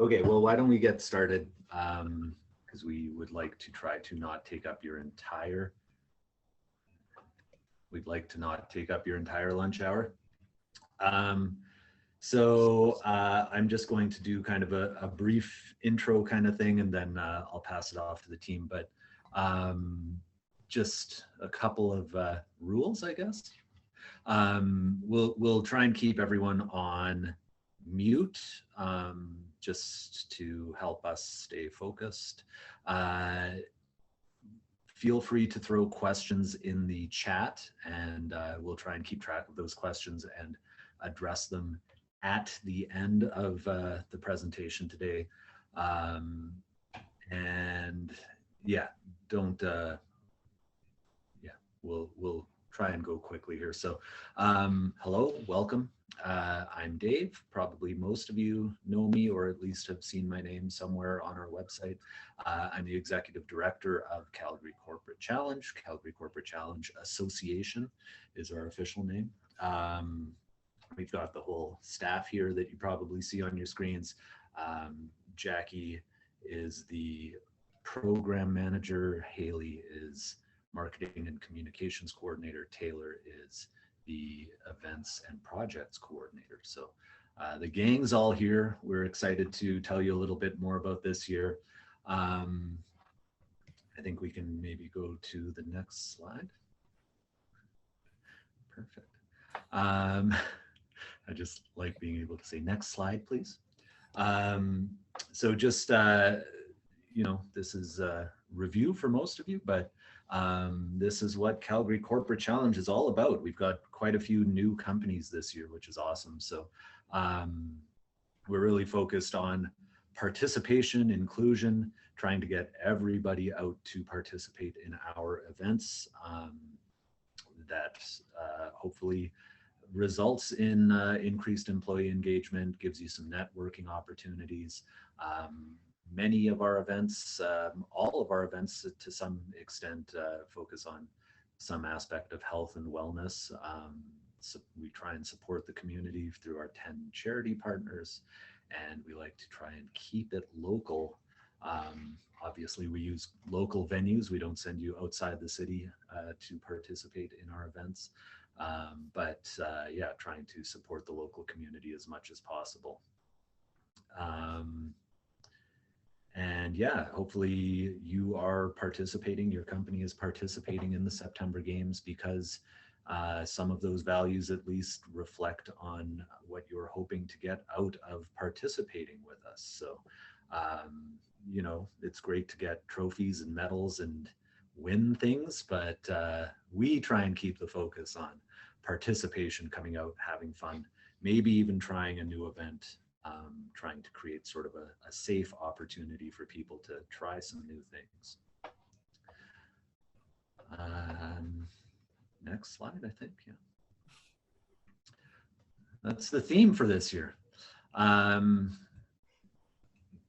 Okay, well, why don't we get started? Because we would like to try to not take up your entire, we'd like to not take up your entire lunch hour. I'm just going to do kind of a brief intro kind of thing, and then I'll pass it off to the team. But just a couple of rules, I guess. We'll try and keep everyone on mute just to help us stay focused. Feel free to throw questions in the chat, and we'll try and keep track of those questions and address them at the end of the presentation today. And yeah, don't, we'll try and go quickly here. So hello, welcome. I'm Dave. Probably most of you know me, or at least have seen my name somewhere on our website. I'm the Executive Director of Calgary Corporate Challenge. Calgary Corporate Challenge Association is our official name. We've got the whole staff here that you probably see on your screens. Jackie is the program manager. Haley is marketing and communications coordinator. Taylor is the events and projects coordinator. So the gang's all here. We're excited to tell you a little bit more about this year. I think we can maybe go to the next slide. Perfect. I just like being able to say next slide, please. So just, you know, this is a review for most of you, but this is what Calgary Corporate Challenge is all about. We've got quite a few new companies this year, which is awesome. So we're really focused on participation, inclusion, trying to get everybody out to participate in our events that hopefully results in increased employee engagement, gives you some networking opportunities. Many of our events, all of our events to some extent focus on some aspect of health and wellness. So we try and support the community through our 10 charity partners, and we like to try and keep it local. Obviously, we use local venues. We don't send you outside the city to participate in our events. Yeah, trying to support the local community as much as possible. And yeah, hopefully you are participating, your company is participating in the September Games, because some of those values at least reflect on what you're hoping to get out of participating with us. So, you know, it's great to get trophies and medals and win things, but we try and keep the focus on participation, coming out, having fun, maybe even trying a new event, trying to create sort of a safe opportunity for people to try some new things. Next slide, I think, yeah. That's the theme for this year.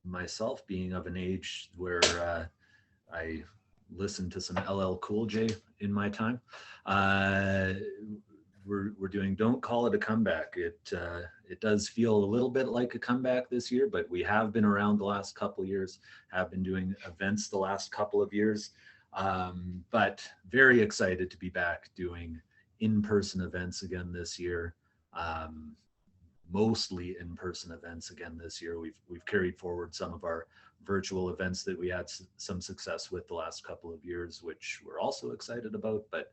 Myself being of an age where I listened to some LL Cool J in my time. We're doing Don't Call It a Comeback. It does feel a little bit like a comeback this year, but we have been around the last couple of years, have been doing events the last couple of years, but very excited to be back doing in-person events again this year. Mostly in-person events again this year. We've carried forward some of our virtual events that we had some success with the last couple of years, which we're also excited about, but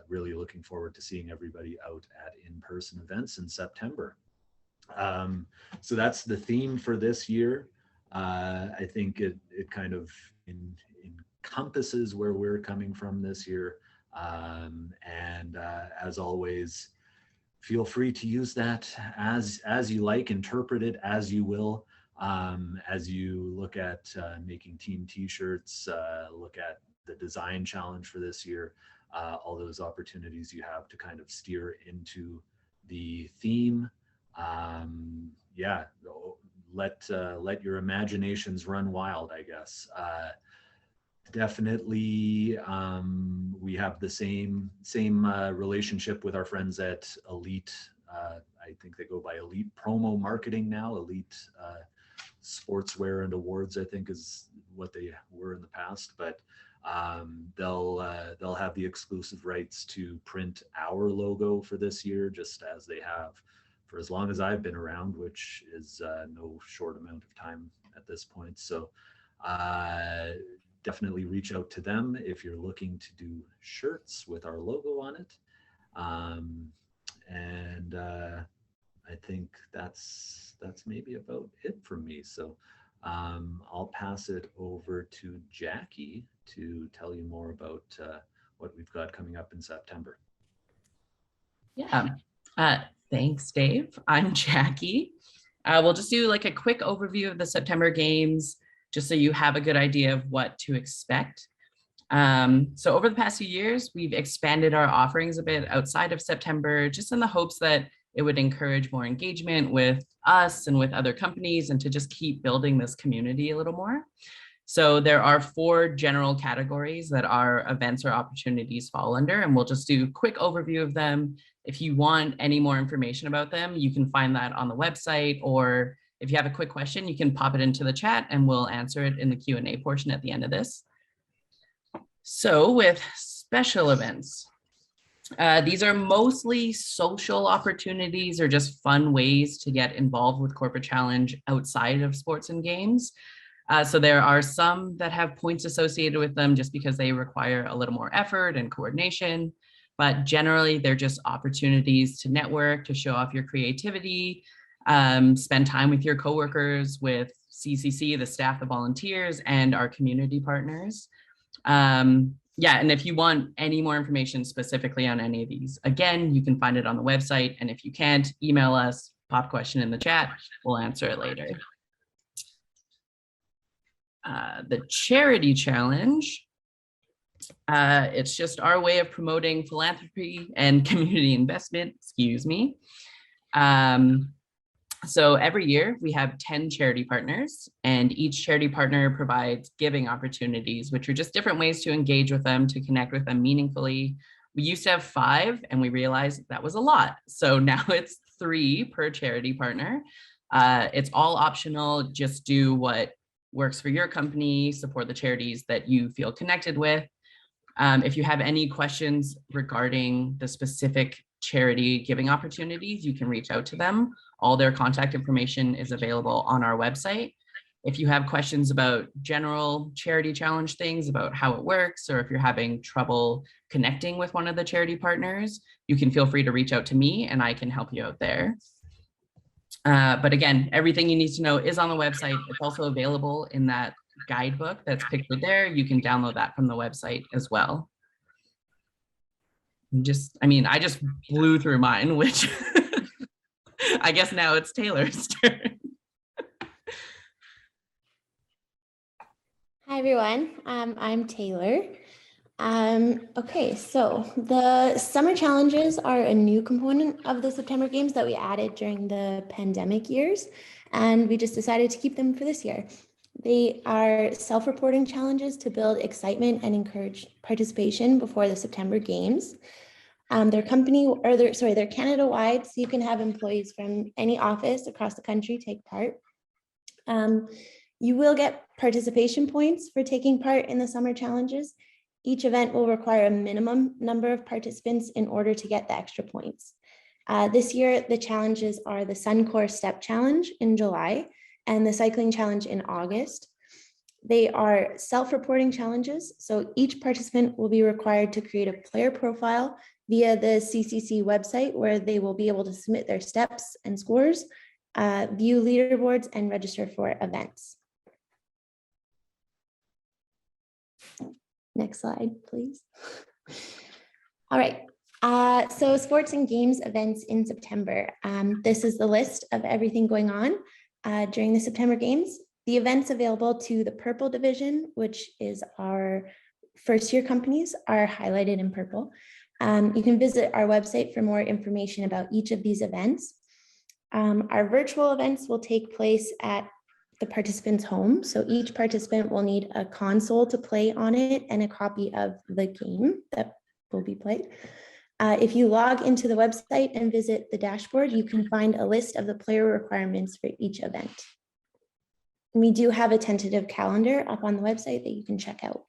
really looking forward to seeing everybody out at in-person events in September. So that's the theme for this year. I think it kind of encompasses where we're coming from this year. As always, feel free to use that as you like, interpret it as you will. As you look at making team t-shirts, look at the design challenge for this year, all those opportunities you have to kind of steer into the theme. Yeah, let your imaginations run wild, I guess. Definitely, we have the same relationship with our friends at Elite. I think they go by Elite Promo Marketing now, Elite sportswear and awards, I think is what they were in the past, but they'll have the exclusive rights to print our logo for this year, just as they have for as long as I've been around, which is no short amount of time at this point. So definitely reach out to them if you're looking to do shirts with our logo on it. And I think that's maybe about it from me. So I'll pass it over to Jackie to tell you more about what we've got coming up in September. Yeah, thanks, Dave. I'm Jackie. We'll just do like a quick overview of the September Games, just so you have a good idea of what to expect. So over the past few years, we've expanded our offerings a bit outside of September, just in the hopes that it would encourage more engagement with us and with other companies, and to just keep building this community a little more. So there are 4 general categories that our events or opportunities fall under, and we'll just do a quick overview of them. If you want any more information about them, you can find that on the website, or if you have a quick question, you can pop it into the chat and we'll answer it in the Q&A portion at the end of this. So with special events, these are mostly social opportunities or just fun ways to get involved with Corporate Challenge outside of sports and games. So there are some that have points associated with them just because they require a little more effort and coordination, but generally they're just opportunities to network, to show off your creativity, spend time with your coworkers, with CCC, the staff, the volunteers, and our community partners. Yeah, and if you want any more information specifically on any of these, again, you can find it on the website. And if you can't, email us, pop question in the chat, we'll answer it later. The charity challenge, it's just our way of promoting philanthropy and community investment, excuse me. So every year we have 10 charity partners, and each charity partner provides giving opportunities, which are just different ways to engage with them, to connect with them meaningfully. We used to have 5 and we realized that was a lot. So now it's 3 per charity partner. It's all optional. Just do what works for your company, support the charities that you feel connected with. If you have any questions regarding the specific charity giving opportunities, you can reach out to them. All their contact information is available on our website. If you have questions about general charity challenge things, about how it works, or if you're having trouble connecting with one of the charity partners, you can feel free to reach out to me and I can help you out there. But again, everything you need to know is on the website. It's also available in that guidebook that's pictured there. You can download that from the website as well. I just blew through mine, which I guess now it's Taylor's turn. Hi, everyone. I'm Taylor. Okay, so the summer challenges are a new component of the September Games that we added during the pandemic years, and we just decided to keep them for this year. They are self-reporting challenges to build excitement and encourage participation before the September Games. They're Canada-wide, so you can have employees from any office across the country take part. You will get participation points for taking part in the summer challenges. Each event will require a minimum number of participants in order to get the extra points. This year, the challenges are the Suncor Step Challenge in July and the Cycling Challenge in August. They are self-reporting challenges, so each participant will be required to create a player profile via the CCC website, where they will be able to submit their steps and scores, view leaderboards, and register for events. Next slide, please. All right, so sports and games events in September. This is the list of everything going on during the September Games. The events available to the purple division, which is our first year companies, are highlighted in purple. You can visit our website for more information about each of these events. Our virtual events will take place at the participant's home. So each participant will need a console to play on it and a copy of the game that will be played. If you log into the website and visit the dashboard, you can find a list of the player requirements for each event. We do have a tentative calendar up on the website that you can check out.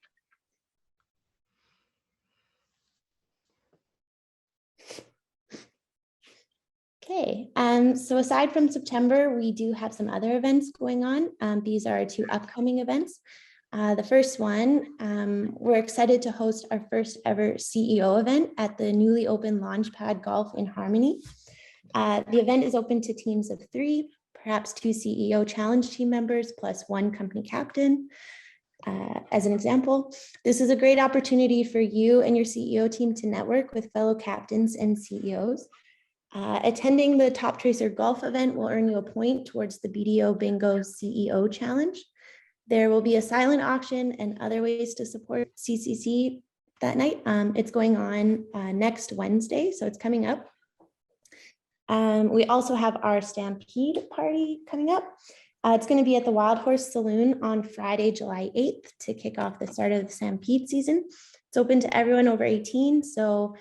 Okay, so aside from September, we do have some other events going on. These are 2 upcoming events. The first one, we're excited to host our first ever CEO event at the newly opened Launchpad Golf in Harmony. The event is open to teams of 3, perhaps 2 CEO Challenge team members plus 1 company captain. As an example, this is a great opportunity for you and your CEO team to network with fellow captains and CEOs. Attending the Top Tracer Golf event will earn you a point towards the BDO Bingo CEO Challenge. There will be a silent auction and other ways to support CCC that night. It's going on next Wednesday, so it's coming up. We also have our Stampede party coming up. It's going to be at the Wild Horse Saloon on Friday, July 8th to kick off the start of the Stampede season. It's open to everyone over 18, so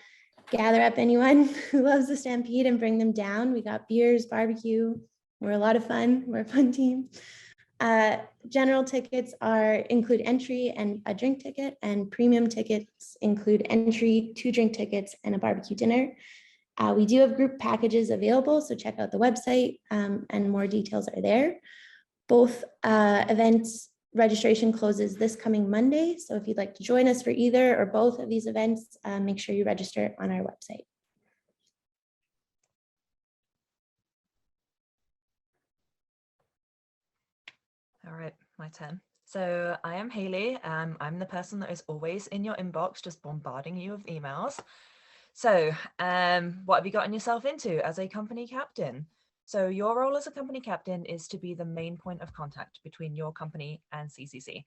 gather up anyone who loves the Stampede and bring them down. We got beers, barbecue. We're a lot of fun. We're a fun team. General tickets include entry and a drink ticket, and premium tickets include entry, 2 drink tickets, and a barbecue dinner. We do have group packages available, so check out the website and more details are there. Both events registration closes this coming Monday, so if you'd like to join us for either or both of these events, make sure you register on our website. All right, my turn. So I am Hayley. I'm the person that is always in your inbox, just bombarding you with emails. So what have you gotten yourself into as a company captain? So your role as a company captain is to be the main point of contact between your company and CCC.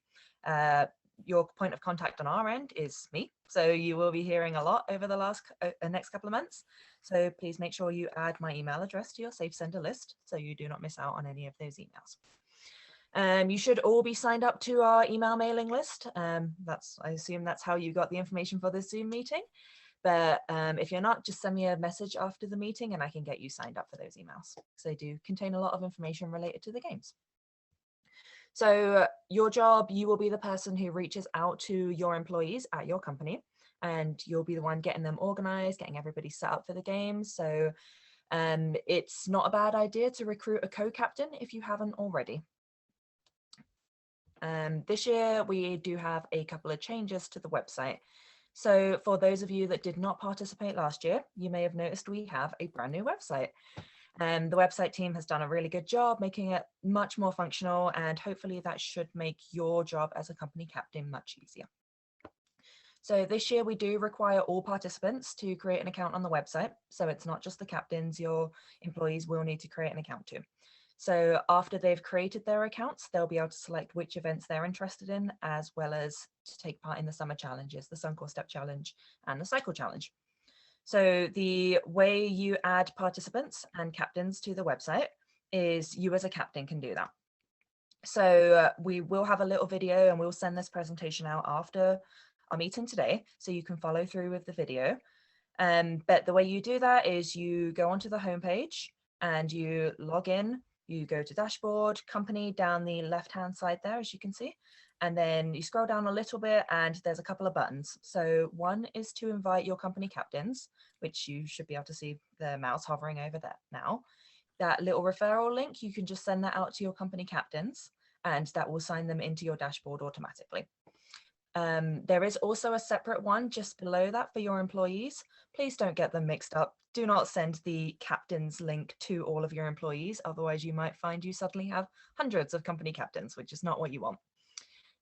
Your point of contact on our end is me. So you will be hearing a lot over the next couple of months. So please make sure you add my email address to your safe sender list so you do not miss out on any of those emails. You should all be signed up to our email mailing list. I assume that's how you got the information for this Zoom meeting. But if you're not, just send me a message after the meeting and I can get you signed up for those emails. So they do contain a lot of information related to the games. So your job, you will be the person who reaches out to your employees at your company, and you'll be the one getting them organized, getting everybody set up for the games. So it's not a bad idea to recruit a co-captain if you haven't already. This year, we do have a couple of changes to the website. So for those of you that did not participate last year, you may have noticed we have a brand new website. And the website team has done a really good job making it much more functional, and hopefully that should make your job as a company captain much easier. So this year we do require all participants to create an account on the website. So it's not just the captains, your employees will need to create an account too. So after they've created their accounts, they'll be able to select which events they're interested in, as well as to take part in the summer challenges, the Suncore Step Challenge and the Cycle Challenge. So the way you add participants and captains to the website is you as a captain can do that. So we will have a little video and we'll send this presentation out after our meeting today, so you can follow through with the video. But the way you do that is you go onto the homepage and you log in. You go to dashboard, company down the left-hand side there, as you can see, and then you scroll down a little bit and there's a couple of buttons. So one is to invite your company captains, which you should be able to see the mouse hovering over there now. That little referral link, you can just send that out to your company captains and that will sign them into your dashboard automatically. There is also a separate one just below that for your employees. Please don't get them mixed up. Do not send the captain's link to all of your employees. Otherwise, you might find you suddenly have hundreds of company captains, which is not what you want.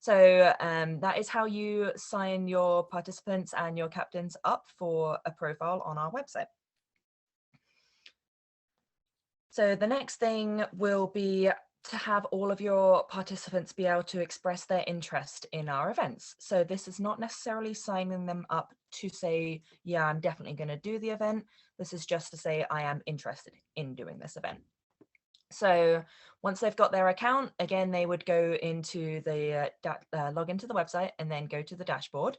So that is how you sign your participants and your captains up for a profile on our website. So the next thing will be to have all of your participants be able to express their interest in our events. So this is not necessarily signing them up to say, yeah, I'm definitely going to do the event. This is just to say, I am interested in doing this event. So once they've got their account, again, they would go into the log into the website and then go to the dashboard.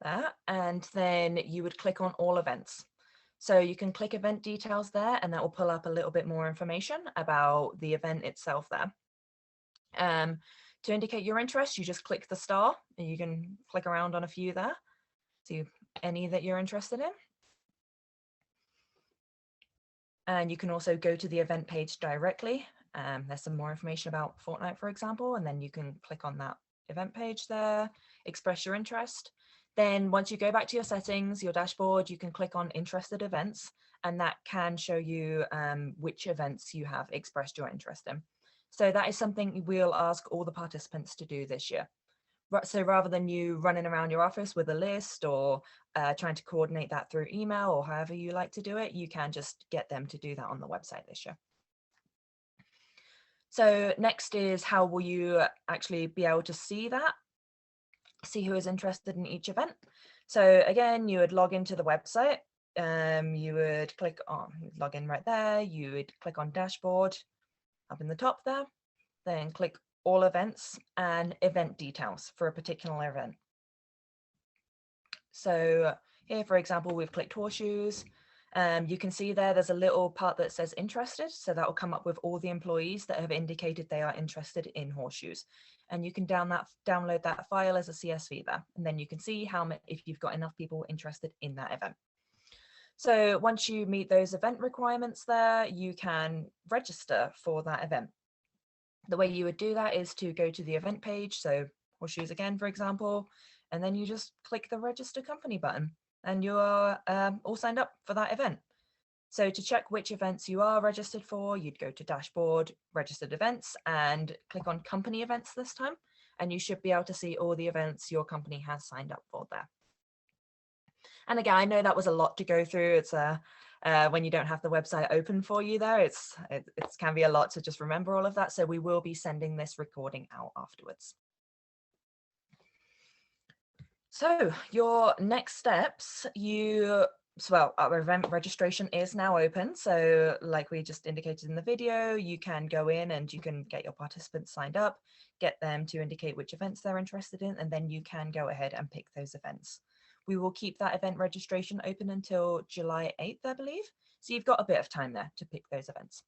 There, and then you would click on all events. So you can click event details there, and that will pull up a little bit more information about the event itself there. To indicate your interest, you just click the star, and you can click around on a few there, see any that you're interested in. And you can also go to the event page directly. There's some more information about Fortnite, for example, and then you can click on that event page there, express your interest. Then once you go back to your settings, your dashboard, you can click on interested events, and that can show you which events you have expressed your interest in. So that is something we'll ask all the participants to do this year. So rather than you running around your office with a list or trying to coordinate that through email or however you like to do it, you can just get them to do that on the website this year. So next is how will you actually be able to see that, see who is interested in each event. So again, you would log into the website. You would click on log in right there. You would click on dashboard up in the top there, then click all events and event details for a particular event. So here, for example, we've clicked horseshoes. You can see there's a little part that says interested. So that will come up with all the employees that have indicated they are interested in horseshoes. And you can download that file as a CSV there. And then you can see if you've got enough people interested in that event. So once you meet those event requirements there, you can register for that event. The way you would do that is to go to the event page. So horseshoes again, for example, and then you just click the register company button and you are all signed up for that event. So to check which events you are registered for, you'd go to dashboard, registered events, and click on company events this time. And you should be able to see all the events your company has signed up for there. And again, I know that was a lot to go through. It's when you don't have the website open for you there, it can be a lot to just remember all of that. So we will be sending this recording out afterwards. So your next steps, our event registration is now open. So like we just indicated in the video, you can go in and you can get your participants signed up, get them to indicate which events they're interested in, and then you can go ahead and pick those events. We will keep that event registration open until July 8th, I believe. So you've got a bit of time there to pick those events.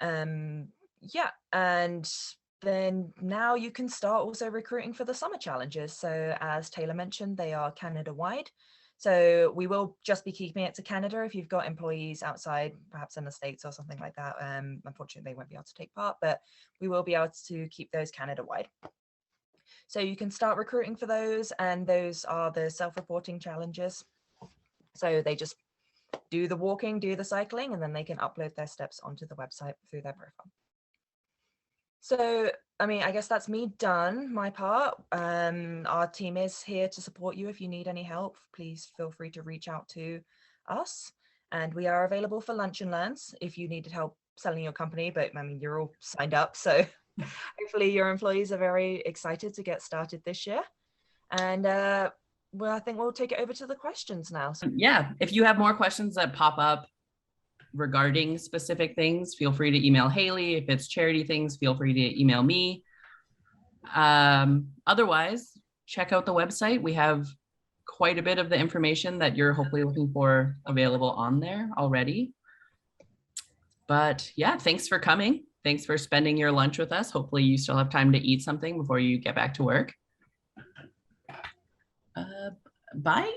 Yeah, and then now you can start also recruiting for the summer challenges. So as Taylor mentioned, they are Canada-wide. So we will just be keeping it to Canada. If you've got employees outside, perhaps in the States or something like that, unfortunately they won't be able to take part, but we will be able to keep those Canada-wide. So you can start recruiting for those, and those are the self-reporting challenges. So they just do the walking, do the cycling, and then they can upload their steps onto the website through their profile. So, I mean, I guess that's me done, my part. Our team is here to support you. If you need any help, please feel free to reach out to us. And we are available for lunch and learns if you needed help selling your company, but I mean, you're all signed up, so hopefully your employees are very excited to get started this year. And well, I think we'll take it over to the questions now. So yeah, if you have more questions that pop up regarding specific things, feel free to email Haley. If it's charity things, feel free to email me. Otherwise, check out the website. We have quite a bit of the information that you're hopefully looking for available on there already. But yeah, thanks for coming. Thanks for spending your lunch with us. Hopefully you still have time to eat something before you get back to work. Bye.